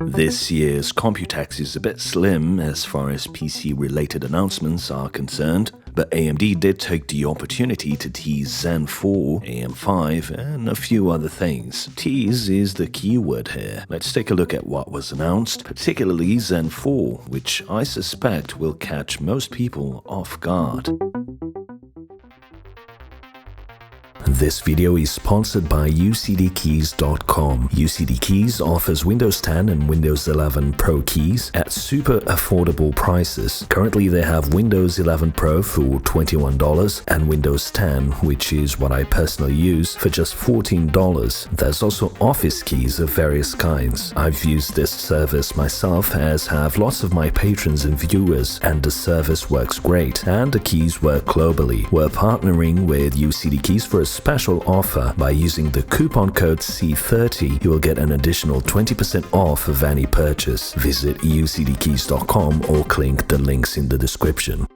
This year's Computex is a bit slim as far as PC-related announcements are concerned, but AMD did take the opportunity to tease Zen 4, AM5, and a few other things. Tease is the keyword here. Let's take a look at what was announced, particularly Zen 4, which I suspect will catch most people off guard. This video is sponsored by ucdkeys.com. UCD Keys offers Windows 10 and Windows 11 Pro keys at super affordable prices. Currently, they have Windows 11 Pro for $21 and Windows 10, which is what I personally use, for just $14. There's also Office keys of various kinds. I've used this service myself, as have lots of my patrons and viewers, and the service works great, and the keys work globally. We're partnering with UCD Keys for a special offer. By using the coupon code C30, you will get an additional 20% off of any purchase. Visit ucdkeys.com or click the links in the description.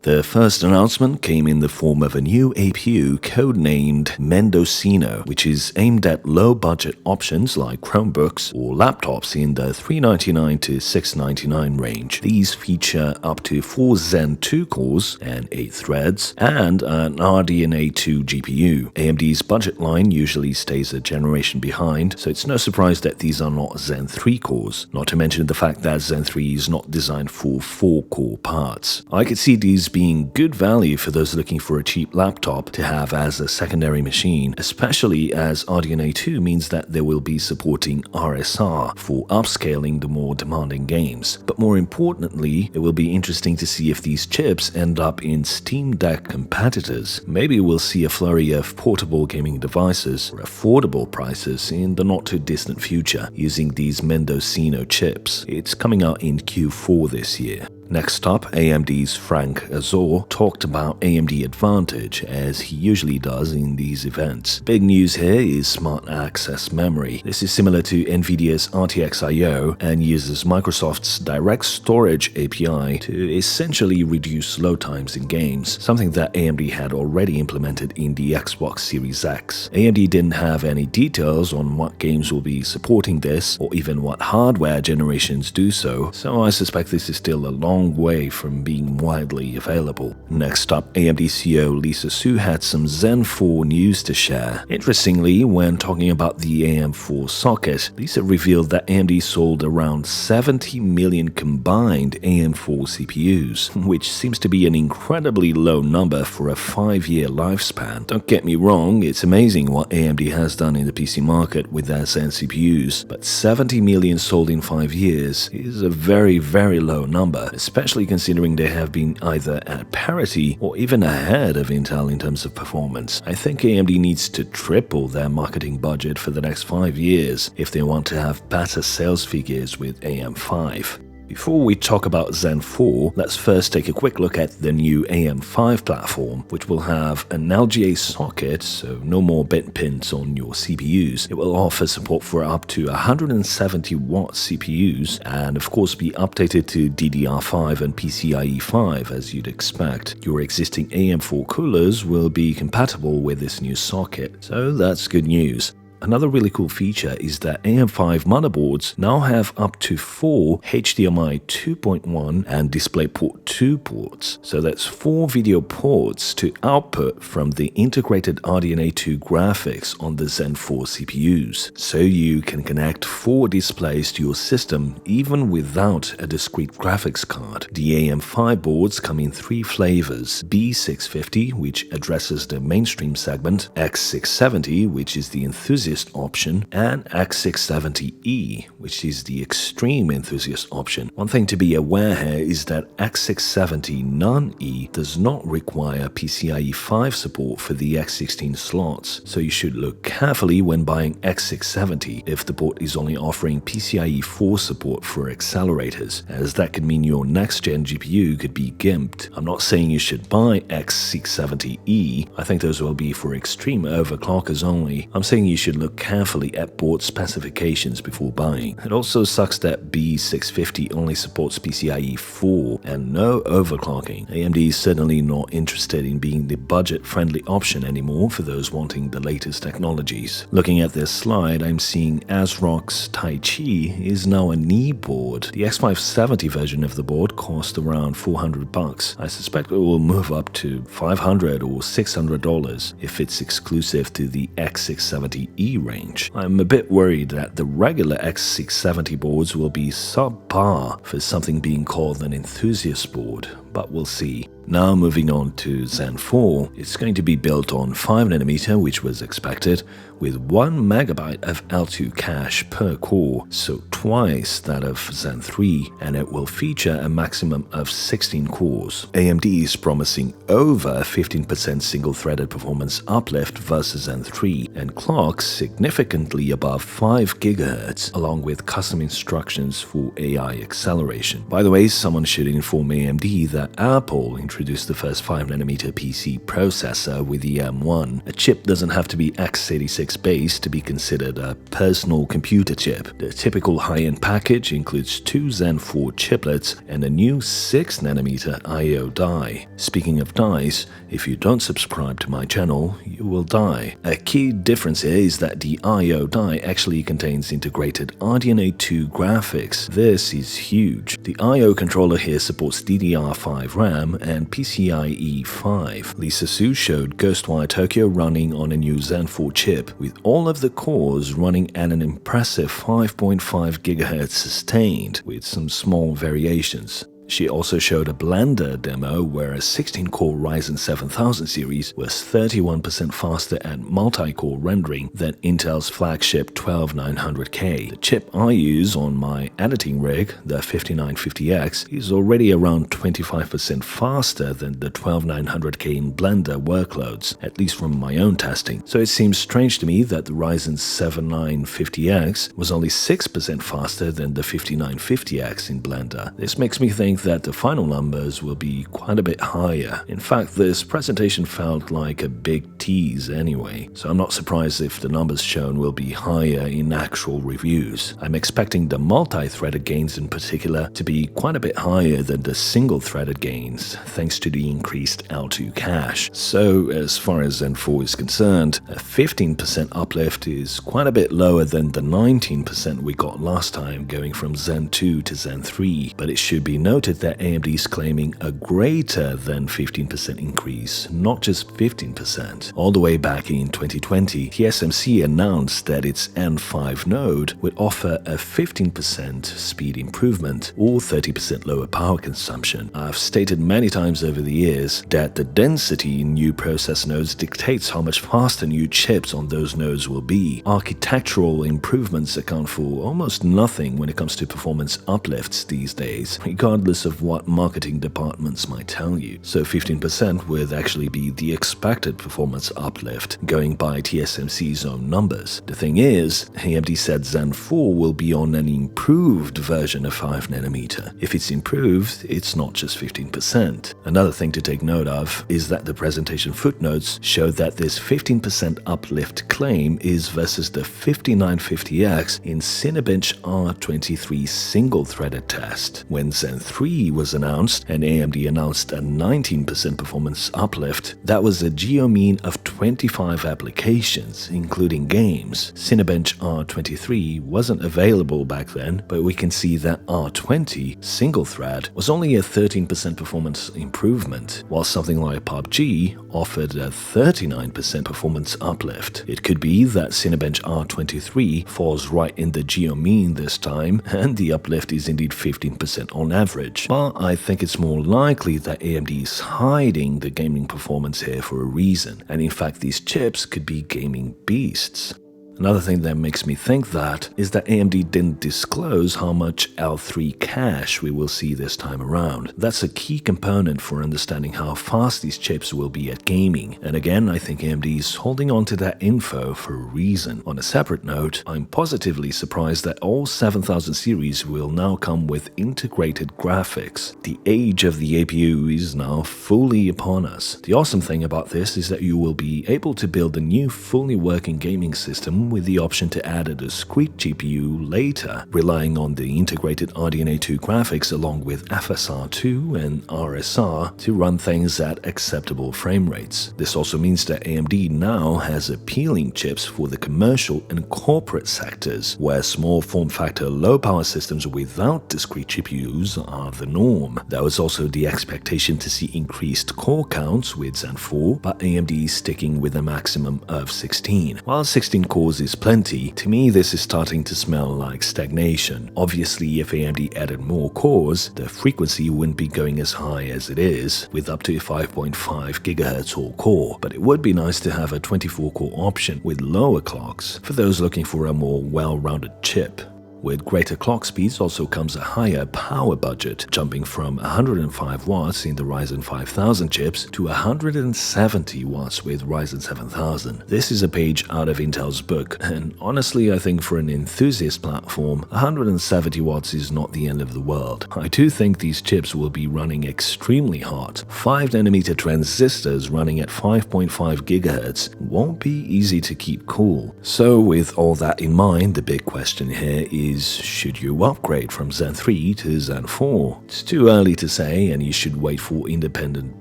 The first announcement came in the form of a new APU codenamed Mendocino, which is aimed at low-budget options like Chromebooks or laptops in the $399 to $699 range. These feature up to 4 Zen 2 cores and 8 threads, and an RDNA 2 GPU. AMD's budget line usually stays a generation behind, so it's no surprise that these are not Zen 3 cores, not to mention the fact that Zen 3 is not designed for 4-core parts. I could see these being good value for those looking for a cheap laptop to have as a secondary machine, especially as RDNA 2 means that they will be supporting RSR for upscaling the more demanding games. But more importantly, it will be interesting to see if these chips end up in Steam Deck competitors. Maybe we'll see a flurry of portable gaming devices for affordable prices in the not too distant future using these Mendocino chips. It's coming out in Q4 this year. Next up, AMD's Frank Azor talked about AMD Advantage, as he usually does in these events. Big news here is Smart Access Memory. This is similar to NVIDIA's RTX IO and uses Microsoft's Direct Storage API to essentially reduce load times in games, something that AMD had already implemented in the Xbox Series X. AMD didn't have any details on what games will be supporting this, or even what hardware generations do so I suspect this is still a long way from being widely available. Next up, AMD CEO Lisa Su had some Zen 4 news to share. Interestingly, when talking about the AM4 socket, Lisa revealed that AMD sold around 70 million combined AM4 CPUs, which seems to be an incredibly low number for a 5-year lifespan. Don't get me wrong, it's amazing what AMD has done in the PC market with their Zen CPUs, but 70 million sold in 5 years is a very, very low number, especially considering they have been either at parity or even ahead of Intel in terms of performance. I think AMD needs to triple their marketing budget for the next 5 years if they want to have better sales figures with AM5. Before we talk about Zen 4, let's first take a quick look at the new AM5 platform, which will have an LGA socket, so no more bent pins on your CPUs. It will offer support for up to 170-watt CPUs, and of course be updated to DDR5 and PCIe 5 as you'd expect. Your existing AM4 coolers will be compatible with this new socket, so that's good news. Another really cool feature is that AM5 motherboards now have up to 4 HDMI 2.1 and DisplayPort 2 ports. So that's 4 video ports to output from the integrated RDNA 2 graphics on the Zen 4 CPUs. So you can connect 4 displays to your system even without a discrete graphics card. The AM5 boards come in 3 flavors: B650, which addresses the mainstream segment, X670, which is the enthusiast option, and X670E, which is the extreme enthusiast option. One thing to be aware here is that X670 non-E does not require PCIe 5 support for the X16 slots, so you should look carefully when buying X670 if the board is only offering PCIe 4 support for accelerators, as that could mean your next-gen GPU could be gimped. I'm not saying you should buy X670E, I think those will be for extreme overclockers only. I'm saying you should should look carefully at board specifications before buying. It also sucks that B650 only supports PCIe 4 and no overclocking. AMD is certainly not interested in being the budget-friendly option anymore for those wanting the latest technologies. Looking at this slide, I'm seeing ASRock's Tai Chi is now a knee board. The X570 version of the board cost around $400. I suspect it will move up to $500 or $600 if it's exclusive to the X670E range. I'm a bit worried that the regular X670 boards will be subpar for something being called an enthusiast board, but we'll see. Now moving on to Zen 4, it's going to be built on 5nm, which was expected, with 1 MB of L2 cache per core, so twice that of Zen 3, and it will feature a maximum of 16 cores. AMD is promising over 15% single-threaded performance uplift versus Zen 3, and clocks significantly above 5 GHz, along with custom instructions for AI acceleration. By the way, someone should inform AMD that Apple introduced the first 5nm PC processor with the M1. A chip doesn't have to be x86 based to be considered a personal computer chip. The typical high-end package includes 2 Zen 4 chiplets and a new 6nm I/O die. Speaking of dies, if you don't subscribe to my channel, you will die. A key difference here is that the I/O die actually contains integrated RDNA 2 graphics. This is huge. The I/O controller here supports DDR5 RAM and PCIe 5. Lisa Su showed Ghostwire Tokyo running on a new Zen 4 chip, with all of the cores running at an impressive 5.5 GHz sustained, with some small variations. She also showed a Blender demo where a 16-core Ryzen 7000 series was 31% faster at multi-core rendering than Intel's flagship 12900K. The chip I use on my editing rig, the 5950X, is already around 25% faster than the 12900K in Blender workloads, at least from my own testing. So it seems strange to me that the Ryzen 7950X was only 6% faster than the 5950X in Blender. This makes me think that the final numbers will be quite a bit higher. In fact, this presentation felt like a big tease anyway, so I'm not surprised if the numbers shown will be higher in actual reviews. I'm expecting the multi-threaded gains in particular to be quite a bit higher than the single-threaded gains, thanks to the increased L2 cache. So as far as Zen 4 is concerned, a 15% uplift is quite a bit lower than the 19% we got last time going from Zen 2 to Zen 3, but it should be noted that AMD is claiming a greater than 15% increase, not just 15%. All the way back in 2020, TSMC announced that its N5 node would offer a 15% speed improvement or 30% lower power consumption. I've stated many times over the years that the density in new process nodes dictates how much faster new chips on those nodes will be. Architectural improvements account for almost nothing when it comes to performance uplifts these days, regardless of what marketing departments might tell you. So 15% would actually be the expected performance uplift, going by TSMC's own numbers. The thing is, AMD said Zen 4 will be on an improved version of 5nm. If it's improved, it's not just 15%. Another thing to take note of is that the presentation footnotes show that this 15% uplift claim is versus the 5950X in Cinebench R23 single-threaded test. When Zen 3 was announced and AMD announced a 19% performance uplift, that was a geo-mean of 25 applications, including games. Cinebench R23 wasn't available back then, but we can see that R20 single-thread was only a 13% performance improvement, while something like PUBG offered a 39% performance uplift. It could be that Cinebench R23 falls right in the geo-mean this time, and the uplift is indeed 15% on average. But I think it's more likely that AMD is hiding the gaming performance here for a reason, and in fact these chips could be gaming beasts. Another thing that makes me think that is that AMD didn't disclose how much L3 cache we will see this time around. That's a key component for understanding how fast these chips will be at gaming. And again, I think AMD is holding on to that info for a reason. On a separate note, I'm positively surprised that all 7000 series will now come with integrated graphics. The age of the APU is now fully upon us. The awesome thing about this is that you will be able to build a new fully working gaming system come with the option to add a discrete GPU later, relying on the integrated RDNA 2 graphics along with FSR2 and RSR to run things at acceptable frame rates. This also means that AMD now has appealing chips for the commercial and corporate sectors, where small form factor low power systems without discrete GPUs are the norm. There was also the expectation to see increased core counts with Zen 4, but AMD is sticking with a maximum of 16. While 16 cores is plenty, to me this is starting to smell like stagnation. Obviously, if AMD added more cores, the frequency wouldn't be going as high as it is, with up to 5.5 GHz all core, but it would be nice to have a 24-core option with lower clocks for those looking for a more well-rounded chip. With greater clock speeds also comes a higher power budget, jumping from 105 watts in the Ryzen 5000 chips to 170 watts with Ryzen 7000. This is a page out of Intel's book, and honestly I think for an enthusiast platform, 170 watts is not the end of the world. I do think these chips will be running extremely hot. 5nm transistors running at 5.5 GHz won't be easy to keep cool. So with all that in mind, the big question here is, should you upgrade from Zen 3 to Zen 4? It's too early to say and you should wait for independent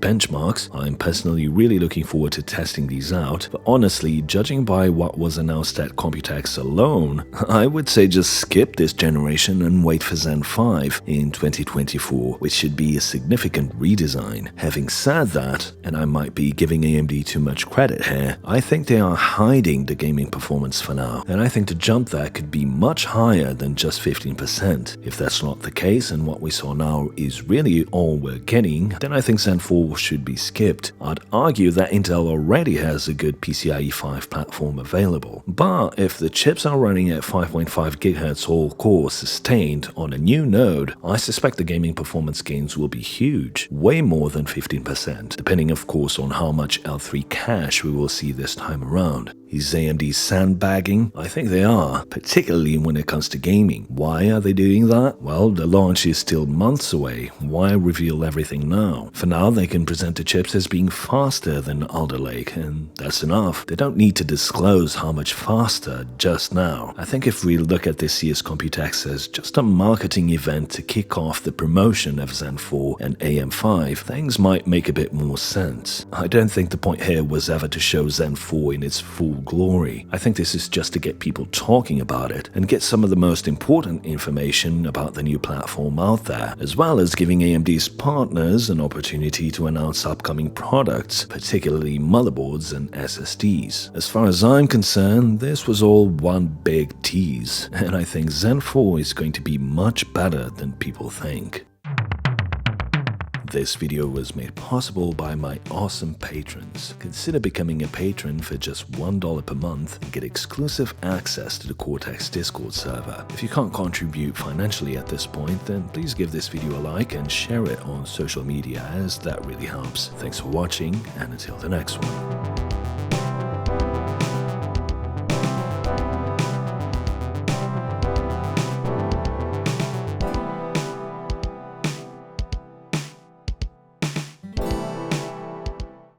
benchmarks. I'm personally really looking forward to testing these out, but honestly, judging by what was announced at Computex alone, I would say just skip this generation and wait for Zen 5 in 2024, which should be a significant redesign. Having said that, and I might be giving AMD too much credit here, I think they are hiding the gaming performance for now, and I think the jump there could be much higher than just 15%. If that's not the case and what we saw now is really all we're getting, then I think Zen 4 should be skipped. I'd argue that Intel already has a good PCIe 5 platform available, but if the chips are running at 5.5 GHz all core sustained on a new node, I suspect the gaming performance gains will be huge, way more than 15%, depending of course on how much L3 cache we will see this time around. Is AMD sandbagging? I think they are, particularly when it comes to gaming. Why are they doing that? Well, the launch is still months away. Why reveal everything now? For now, they can present the chips as being faster than Alder Lake, and that's enough. They don't need to disclose how much faster just now. I think if we look at this year's Computex as just a marketing event to kick off the promotion of Zen 4 and AM5, things might make a bit more sense. I don't think the point here was ever to show Zen 4 in its full glory. I think this is just to get people talking about it and get some of the most important information about the new platform out there, as well as giving AMD's partners an opportunity to announce upcoming products, particularly motherboards and SSDs. As far as I'm concerned, this was all one big tease, and I think Zen 4 is going to be much better than people think. This video was made possible by my awesome patrons. Consider becoming a patron for just $1 per month and get exclusive access to the Cortex Discord server. If you can't contribute financially at this point, then please give this video a like and share it on social media, as that really helps. Thanks for watching, and until the next one.